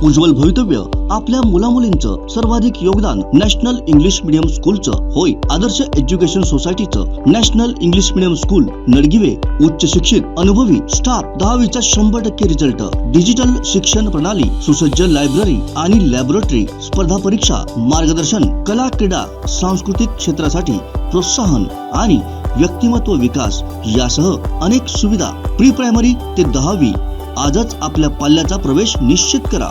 उज्ज्वल भवितव्य आपल्या मुलामुलींचं सर्वाधिक योगदान नॅशनल इंग्लिश मीडियम स्कूलचं होय। आदर्श एज्युकेशन सोसायटीचं national English medium school Nadgive उच्च शिक्षित अनुभवी स्टाफ 10वीचा 100% रिझल्ट, डिजिटल शिक्षण प्रणाली, सुसज्ज लायब्ररी आणि लॅबोरेटरी, स्पर्धा परीक्षा मार्गदर्शन, कला क्रीडा सांस्कृतिक क्षेत्रासाठी प्रोत्साहन आणि व्यक्तिमत्व विकास यासह अनेक सुविधा। प्री प्रायमरी ते 10वी आजच आपल्या पाल्याचा प्रवेश निश्चित करा।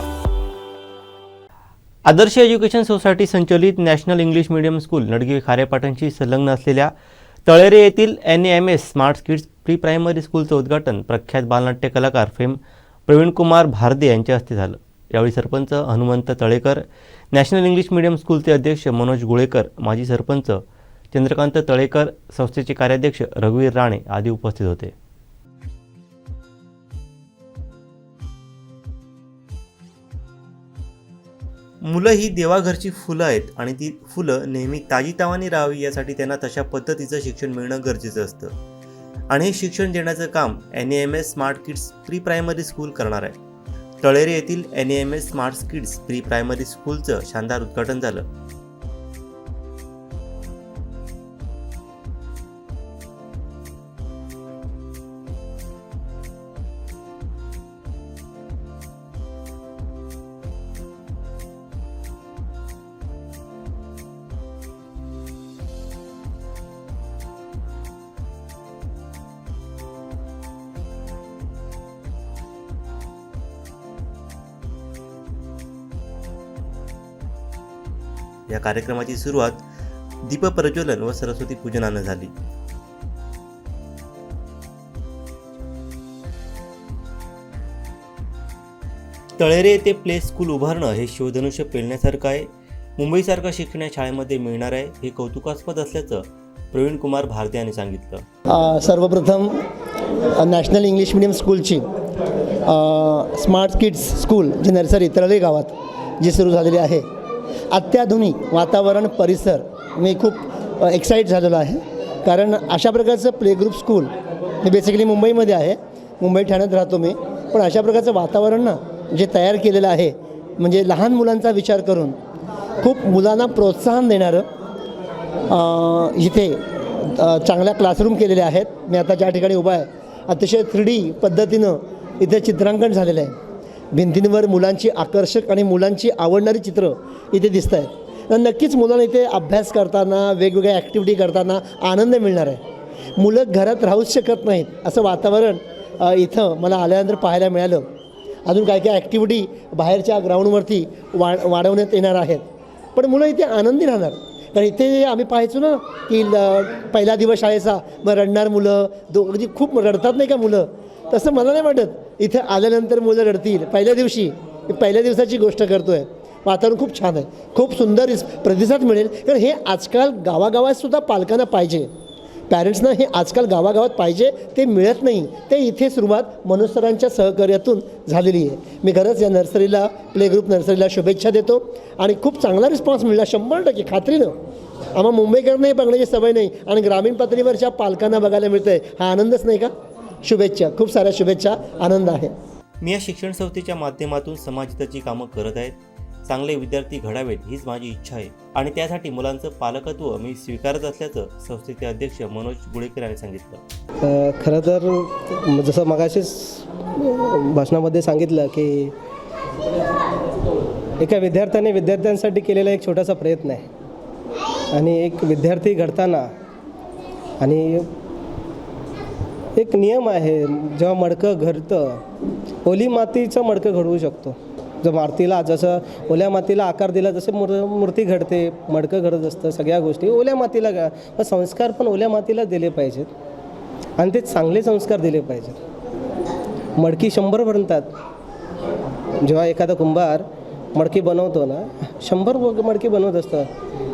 आदर्श एज्युकेशन सोसायटी संचलित नॅशनल इंग्लिश मीडियम स्कूल नडगिवे खारेपाटणशी संलग्न असलेल्या तळेरे येथील NAMS smart kids pre primary स्कूलचं उद्घाटन प्रख्यात बालनाट्य कलाकार फेम प्रवीण कुमार भारदे यांच्या हस्ते झालं। यावेळी sarpanch Hanumant Talekar, national English medium स्कूलचे अध्यक्ष मनोज गुळेकर, माजी सरपंच चंद्रकांत तळेकर, संस्थेचे कार्याध्यक्ष रघुवीर राणे आदी उपस्थित होते। मुलं ही देवाघरची फुलं आहेत आणि ती फुलं नेहमी ताजीतवानी राहावी यासाठी त्यांना तशा पद्धतीचं शिक्षण मिळणं गरजेचं असतं आणि हे शिक्षण देण्याचं काम NAMS smart kids pre primary school करणार आहे। तळेरे येथील NAMS smart kids pre primary स्कूलचं शानदार उद्घाटन झालं। या कार्यक्रमाची सुरुवात दीप प्रज्वलन व सरस्वती पूजनानं झाली। तळेरे येथे प्ले स्कूल उभारणं हे शिवधनुष्य पेलण्यासारखं आहे। मुंबईसारखा शिक्षण या शाळेमध्ये मिळणार आहे हे कौतुकास्पद असल्याचं प्रवीण कुमार भारदे यांनी सांगितलं। सर्वप्रथम नॅशनल इंग्लिश मीडियम स्कूलची स्मार्ट किड्स स्कूल जी नर्सरी तळेरे गावात जी सुरू झालेली आहे, अत्याधुनिक वातावरण परिसर, मी खूप एक्साईट झालेलो आहे कारण अशा प्रकारचं प्ले ग्रुप स्कूल हे बेसिकली मुंबईमध्ये आहे, मुंबई ठाण्यात राहतो मी, पण अशा प्रकारचं वातावरण ना जे तयार केलेलं आहे म्हणजे लहान मुलांचा विचार करून खूप मुलांना प्रोत्साहन देणारं, इथे चांगल्या क्लासरूम केलेले आहेत। मी आता ज्या ठिकाणी उभा आहे अतिशय 3D पद्धतीनं इथे चित्रांकन झालेलं आहे। भिंतींवर मुलांची आकर्षक आणि मुलांची आवडणारी चित्र इथे दिसत आहेत। नक्कीच मुलांना इथे अभ्यास करताना वेगवेगळ्या ॲक्टिव्हिटी करताना आनंद मिळणार आहे। मुलं घरात राहूच शकत नाहीत असं वातावरण इथं मला आल्यानंतर पाहायला मिळालं। अजून काय काय ॲक्टिव्हिटी बाहेरच्या ग्राउंडवरती वाढवण्यात येणार आहेत, पण मुलं इथे आनंदी राहणार। कारण इथे आम्ही पाहायचो ना की पहिला दिवस शाळेचा मग रडणार मुलं, म्हणजे खूप रडतात नाही का मुलं, तसं मला नाही वाटत। इथे आल्यानंतर मुलं रडतील पहिल्या दिवशी, पहिल्या दिवसाची गोष्ट करतो आहे। वातावरण खूप छान आहे, खूप सुंदर प्रतिसाद मिळेल कारण हे आजकाल गावागावातसुद्धा पालकांना पाहिजे, पॅरेंट्सना हे आजकाल गावागावात पाहिजे, ते मिळत नाही। ते इथे सुरुवात मनोज सरांच्या सहकार्यातून झालेली आहे। मी खरंच या नर्सरीला, प्ले ग्रुप नर्सरीला शुभेच्छा देतो आणि खूप चांगला रिस्पॉन्स मिळाला 100% खात्रीनं। आम्हाला मुंबईकरांना हे बघण्याची सवय नाही आणि ग्रामीण पातळीवरच्या पालकांना बघायला मिळतं आहे, हा आनंदच नाही का? शुभेच्छा, खूप साऱ्या शुभेच्छा, आनंद आहे। मी या शिक्षण संस्थेच्या माध्यमातून समाजहिताची कामं करत आहेत, चांगले विद्यार्थी घडावेत हीच माझी इच्छा आहे आणि त्यासाठी मुलांचं पालकत्व मी स्वीकारत असल्याचं संस्थेचे अध्यक्ष मनोज गुळेकर यांनी सांगितलं। खरं तर जसं मगाशीच भाषणामध्ये सांगितलं की एका विद्यार्थ्यांसाठी केलेला एक छोटासा प्रयत्न आहे आणि एक विद्यार्थी घडताना आणि एक नियम आहे, जेव्हा मडकं घडतं ओली मातीचं मडकं घडवू शकतो। जर मातीला जसं ओल्या मातीला आकार दिला जसे मूर्ती घडते, मडकं घडत असतं, सगळ्या गोष्टी ओल्या मातीला पण संस्कार पण ओल्या मातीला दिले पाहिजेत आणि ते चांगले संस्कार दिले पाहिजेत। मडकी 100 बनतात, जेव्हा एखादा कुंभार मडकी बनवतो ना 100 मडकी बनवत असतं,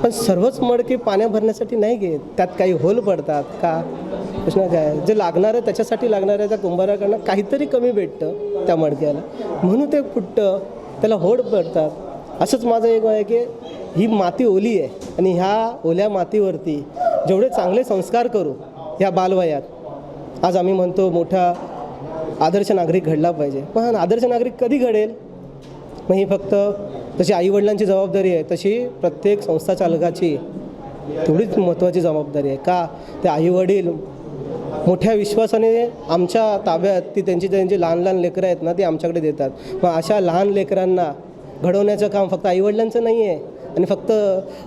पण सर्वच मडकी पाण्या भरण्यासाठी नाही घेत, त्यात काही होल पडतात का, प्रश्न काय जे लागणार आहे त्याच्यासाठी लागणार आहे त्या कुंभाराकडनं काहीतरी कमी भेटतं त्या मडक्याला, म्हणून ते फुटतं, त्याला होड पडतात। असंच माझं एक आहे की ही माती ओली आहे आणि ह्या ओल्या मातीवरती जेवढे चांगले संस्कार करू ह्या बालवयात, आज आम्ही म्हणतो मोठा आदर्श नागरिक घडला पाहिजे, पण आदर्श नागरिक कधी घडेल मग ही फक्त जशी आईवडिलांची जबाबदारी आहे तशी प्रत्येक संस्था चालकाची तेवढीच महत्त्वाची जबाबदारी आहे. का ते आईवडील मोठ्या विश्वासाने आमच्या ताब्यात ती त्यांची लहान लहान लेकरं आहेत ना ती आमच्याकडे देतात. मग अशा लहान लेकरांना घडवण्याचं काम फक्त आईवडिलांचं नाही आहे आणि फक्त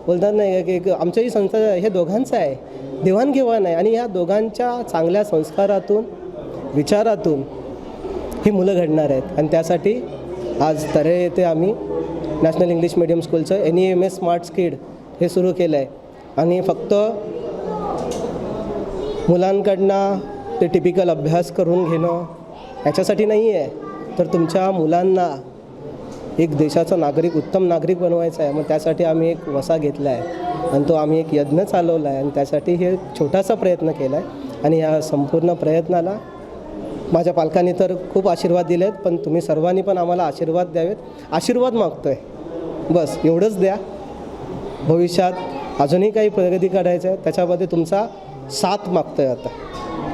बोलतात नाही की आमच्या ही संस्था हे दोघांचं आहे, देवाणघेवाण आहे. आणि या दोघांच्या चांगल्या संस्कारातून विचारातून ही मुलं घडणार आहेत. आणि त्यासाठी आज तरे येथे आम्ही नॅशनल इंग्लिश मीडियम स्कूलचं NEMS स्मार्ट स्किड हे सुरू केलं आहे. आणि फक्त मुलांकडनं ते टिपिकल अभ्यास करून घेणं याच्यासाठी नाही आहे, तर तुमच्या मुलांना एक देशाचा नागरिक, उत्तम नागरिक बनवायचा आहे. मग त्यासाठी आम्ही एक वसा घेतला आहे आणि तो आम्ही एक यज्ञ चालवला आहे आणि त्यासाठी हे छोटासा प्रयत्न केला आहे. आणि या संपूर्ण प्रयत्नाला माझ्या पालकांनी तर खूप आशीर्वाद दिले आहेत, पण तुम्ही सर्वांनी पण आम्हाला आशीर्वाद द्यावेत. आशीर्वाद मागतो आहे, बस एवढंच द्या. भविष्यात अजूनही काही प्रगती काढायचं आहे त्याच्यामध्ये तुमचा साथ मागतो आहे. आता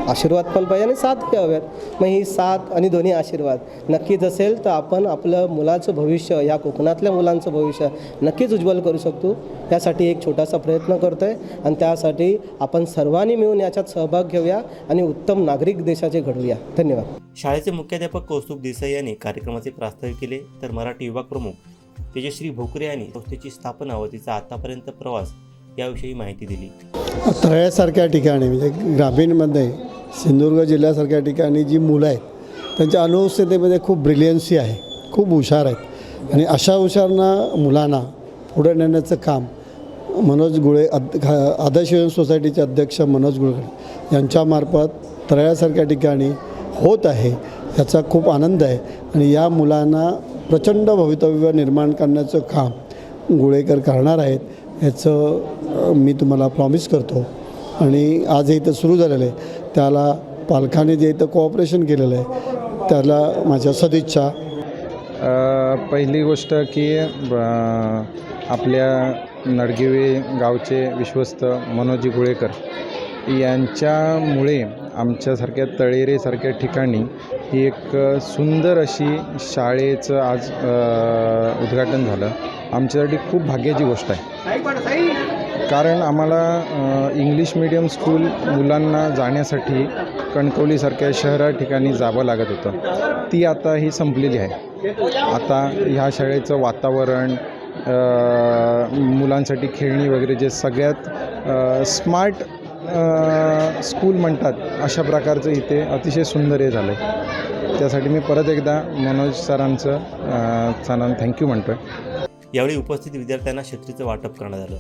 आशीर्वाद पण पाहिजे आणि साथ घ्याव्यात. मग ही साथ आणि दोन्ही आशीर्वाद नक्कीच असेल तर आपण आपलं मुलाचं भविष्य, या कोकणातल्या मुलांचं भविष्य नक्कीच उज्ज्वल करू शकतो. यासाठी एक छोटासा प्रयत्न करतो आहे आणि त्यासाठी आपण सर्वांनी मिळून याच्यात सहभाग घेऊया आणि उत्तम नागरिक देशाचे घडवूया. धन्यवाद. शाळेचे मुख्याध्यापक कौस्तुभ देसाई यांनी कार्यक्रमाचे प्रास्ताविक केले, तर मराठी विभाग प्रमुख तेजश्री भोकरे यांनी संस्थेची स्थापना व तिचा आतापर्यंत प्रवास याविषयी माहिती दिली. तळ्यासारख्या ठिकाणी म्हणजे ग्रामीणमध्ये सिंधुदुर्ग जिल्ह्यासारख्या ठिकाणी जी मुलं आहेत त्यांच्या अनुवस्थितीमध्ये खूप ब्रिलियन्सी आहे, खूप हुशार आहेत. आणि अशा मुलांना पुढे नेण्याचं काम मनोज गुळे आदर्श सोसायटीचे अध्यक्ष मनोज गुळकर यांच्यामार्फत तळ्यासारख्या ठिकाणी होत आहे. याचा खूप आनंद आहे. आणि या मुलांना प्रचंड भवितव्य निर्माण करण्याचं काम गुळेकर करणार आहेत याचं मी तुम्हाला प्रॉमिस करतो. आणि आज हे इथं सुरू झालेलं आहे त्याला पालकांनी जे इथं कोऑपरेशन केलेलं आहे त्याला माझ्या सदिच्छा. पहिली गोष्ट की आपल्या नडगिवे गावचे विश्वस्त मनोजी गुळेकर यांच्यामुळे आमच्यासारख्या तळेरेसारख्या ठिकाणी ही एक सुंदर अशी शाळेचं आज उद्घाटन झालं. आमच्यासाठी खूप भाग्याची गोष्ट आहे, कारण आम्हाला इंग्लिश मीडियम स्कूल मुलांना जाण्यासाठी कणकवलीसारख्या शहरा ठिकाणी जावं लागत होतं. ती आता ही संपलेली आहे. आता ह्या शाळेचं वातावरण, मुलांसाठी खेळणी वगैरे जे सगळ्यात स्मार्ट स्कूल म्हणतात अशा प्रकारचं इथे अतिशय सुंदर हे झालं आहे. त्यासाठी मी परत एकदा मनोज सरांचं थँक्यू म्हणतो आहे. यावेळी उपस्थित विद्यार्थ्यांना छत्रीचं वाटप करण्यात आलं.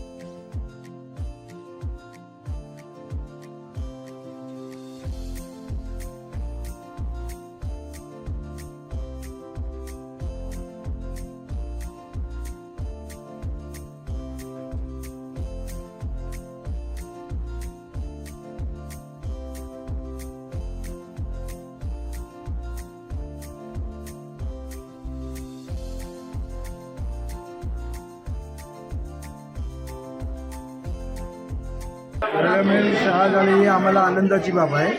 मिळून शाळा झाली ही आम्हाला आनंदाची बाब आहे.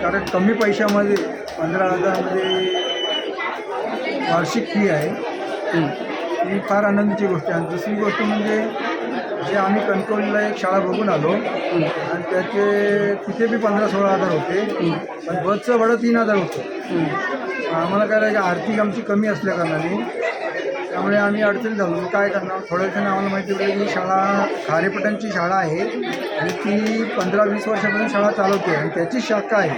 कारण कमी पैशामध्ये 15,000मध्ये वार्षिक फी आहे, ही फार आनंदाची गोष्ट आहे. दुसरी गोष्ट म्हणजे जे आम्ही कणकवलीला एक शाळा बघून आलो आणि त्याचे तिथे बी 15-16,000 होते, पण बसचं भाडं 3,000 होतं. आम्हाला काय राहायचं, आर्थिक आमची कमी असल्या कारणाने त्यामुळे आम्ही अडचणी झालो. काय करणार, थोड्या दिवसांनी आम्हाला माहिती पडली की शाळा खारेपटांची शाळा आहे आणि ती 15-20 वर्षापासून शाळा चालवते आणि त्याची शाखा आहे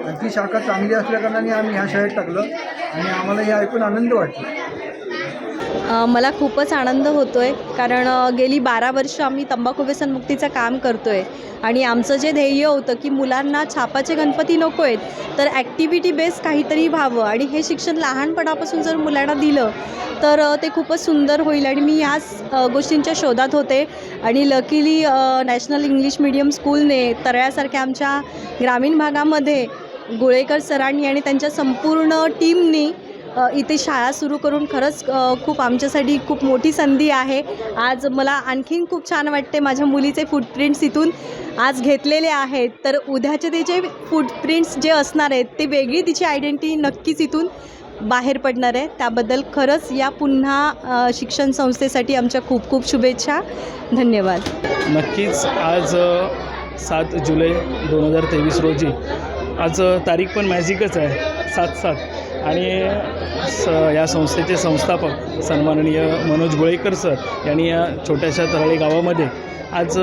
आणि ती शाखा चांगली असल्या कारणाने आम्ही ह्या शाळेत टाकलं आणि आम्हाला हे ऐकून आनंद वाटला. मला खूपच आनंद होतो आहे, कारण गेली 12 वर्ष आम्ही तंबाखू व्यसनमुक्तीचं काम करतो आहे आणि आमचं जे ध्येय होतं की मुलांना छापाचे गणपती नको आहेत, तर ॲक्टिव्हिटी बेस काहीतरी व्हावं आणि हे शिक्षण लहानपणापासून जर मुलांना दिलं तर ते खूपच सुंदर होईल. आणि मी ह्याच गोष्टींच्या शोधात होते आणि लकीली नॅशनल इंग्लिश मीडियम स्कूलने तळ्यासारख्या आमच्या ग्रामीण भागामध्ये गुळेकर सरांनी आणि त्यांच्या संपूर्ण टीमनी इथे शाळा सुरू करून खरंच खूप आमच्यासाठी खूप मोठी संधी आहे. आज मला आणखीन खूप छान वाटते, माझ्या मुलीचे फूटप्रिंट्स इथून आज घेतलेले आहेत, तर उद्याचे तिचे फूटप्रिंट्स जे असणार आहेत ते वेगळी तिची आयडेंटिटी नक्कीच इथून बाहेर पडणार आहे. त्याबद्दल खरंच या पुन्हा शिक्षण संस्थेसाठी आमच्या खूप खूप शुभेच्छा. धन्यवाद. नक्कीच आज 7 जुलै 2023 रोजी आज तारीख पण मॅजिकच आहे 7/7 आणि या संस्थेचे संस्थापक सन्माननीय मनोज गोळेकर सर यांनी या छोट्याशा तराळे गावामध्ये आज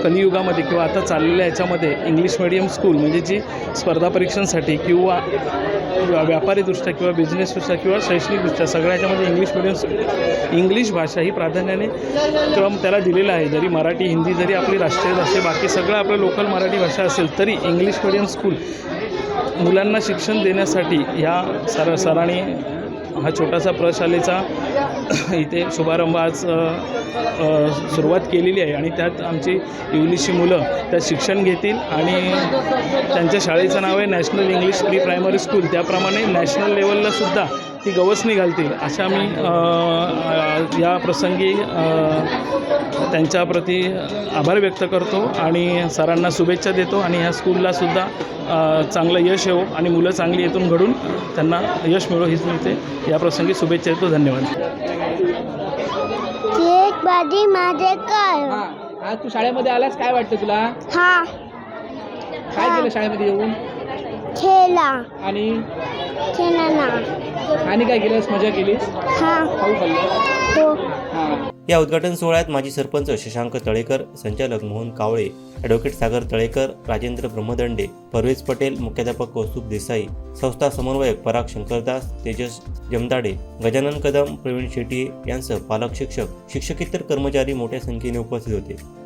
कलियुगामध्ये किंवा आता चाललेल्या ह्याच्यामध्ये इंग्लिश मिडियम स्कूल म्हणजे जी स्पर्धा परीक्षांसाठी किंवा व्यापारीदृष्ट्या किंवा बिझनेसदृष्ट्या किंवा शैक्षणिकदृष्ट्या सगळ्या ह्याच्यामध्ये इंग्लिश भाषा ही प्राधान्याने क्रम त्याला दिलेला आहे. जरी मराठी हिंदी जरी आपली राष्ट्रीय भाषा बाकी सगळं आपलं लोकल मराठी भाषा असेल तरी इंग्लिश मिडियम स्कूल मुलांना शिक्षण देण्यासाठी ह्या सरांनी हा छोटासा प्रशालेचा इथे शुभारंभ आज सुरुवात केलेली आहे आणि त्यात आमची इंग्लिशची मुलं त्यात शिक्षण घेतील आणि त्यांच्या शाळेचं नाव आहे national English pre primary school. त्याप्रमाणे नॅशनल लेवललासुद्धा ती गवसणी घालतील अशा मी या प्रसंगी त्यांच्याप्रती आभार व्यक्त करतो आणि सरांना शुभेच्छा देतो आणि ह्या स्कूललासुद्धा चांगलं यश येवो आणि मुलं चांगली येथून घडून त्यांना यश मिळो हीच मी इथे या प्रसंगी शुभेच्छा देतो. धन्यवाद. आज तू शाळेमध्ये आलास, काय वाटतं तुला? हा. काय केलं शाळेमध्ये येऊन? खेळला आणि खेळला आणि काय केलंस? मजा केलीस? हा. खाऊ खाल्लं? हो. हां. या उद्घाटन सोहळ्यात माजी सरपंच शशांक तळेकर, संचालक मोहन कावळे, ॲडव्होकेट सागर तळेकर, राजेंद्र ब्रह्मदंडे, परवेज पटेल, मुख्याध्यापक कौस्तुभ देसाई, संस्था समन्वयक पराग शंकरदास, तेजस जमदाडे, गजानन कदम, प्रवीण शेट्टी यांसह पालक शिक्षक, शिक्षकेतर कर्मचारी मोठ्या संख्येने उपस्थित होते.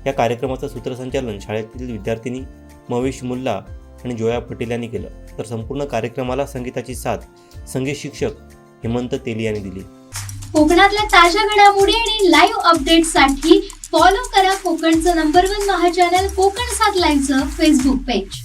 या कार्यक्रमाचं सूत्रसंचालन शाळेतील विद्यार्थिनी मविश मुल्ला आणि जोया पटेल यांनी केलं, तर संपूर्ण कार्यक्रमाला संगीताची साथ संगीत शिक्षक हेमंत तेली यांनी दिली. कोकणातल्या ताज्या घडामोडी आणि लाईव्ह अपडेट्ससाठी फॉलो करा कोकणचं नंबर 1 महा चॅनल कोकण 7 लाईव्हचं फेसबुक पेज.